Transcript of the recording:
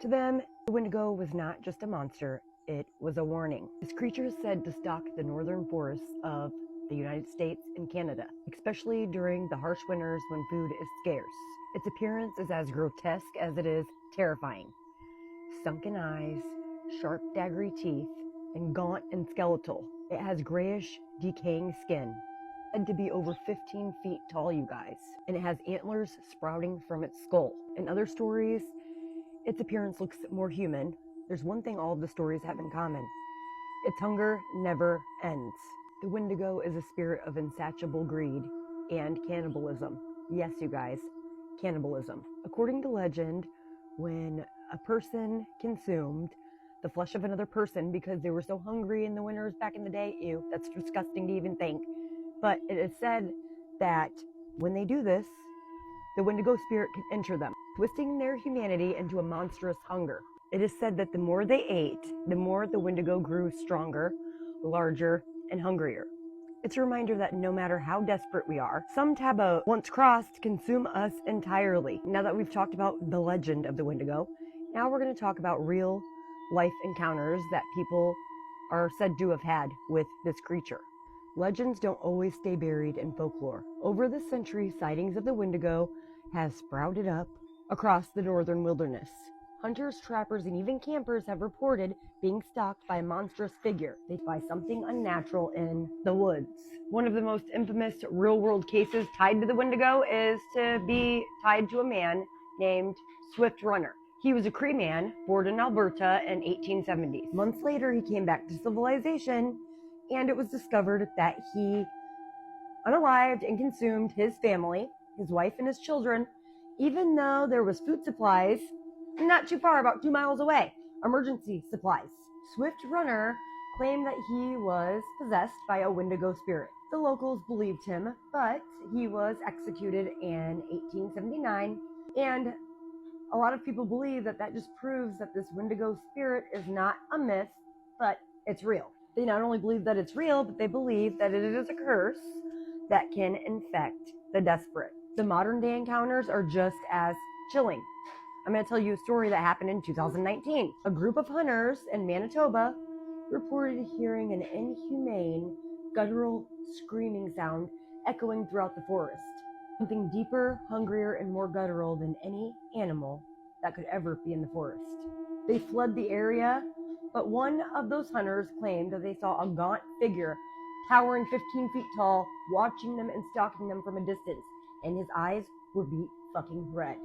To them, the Wendigo was not just a monster, it was a warning. This creature is said to stalk the northern forests of the United States and Canada, especially during the harsh winters when food is scarce. Its appearance is as grotesque as it is terrifying. Sunken eyes, sharp daggery teeth, and gaunt and skeletal. It has grayish, decaying skin, said to be over 15 feet tall, you guys, and it has antlers sprouting from its skull. In other stories, its appearance looks more human. There's one thing all of the stories have in common. Its hunger never ends. The Wendigo is a spirit of insatiable greed and cannibalism. Yes, you guys, cannibalism. According to legend, when a person consumed the flesh of another person because they were so hungry in the winters back in the day, ew, that's disgusting to even think. But it is said that when they do this, the Wendigo spirit can enter them, twisting their humanity into a monstrous hunger. It is said that the more they ate, the more the Wendigo grew stronger, larger, and hungrier. It's a reminder that no matter how desperate we are, some taboo, once crossed, consume us entirely. Now that we've talked about the legend of the Wendigo, now we're going to talk about real life encounters that people are said to have had with this creature. Legends don't always stay buried in folklore. Over the centuries, sightings of the Wendigo have sprouted up across the northern wilderness. Hunters, trappers, and even campers have reported being stalked by a monstrous figure, by something unnatural in the woods. One of the most infamous real-world cases tied to the Wendigo is to be tied to a man named Swift Runner. He was a Cree man born in Alberta in 1870s. Months later, he came back to civilization, and it was discovered that he unalived and consumed his family, his wife and his children, even though there was food supplies not too far, about 2 miles away, emergency supplies. Swift Runner claimed that he was possessed by a Wendigo spirit. The locals believed him, but he was executed in 1879, and a lot of people believe that that just proves that this Wendigo spirit is not a myth, but it's real. They not only believe that it's real, but they believe that it is a curse that can infect the desperate. The modern day encounters are just as chilling. I'm going to tell you a story that happened in 2019. A group of hunters in Manitoba reported hearing an inhumane, guttural screaming sound echoing throughout the forest. Something deeper, hungrier, and more guttural than any animal that could ever be in the forest. They fled the area, but one of those hunters claimed that they saw a gaunt figure towering 15 feet tall, watching them and stalking them from a distance, and his eyes were beet fucking red.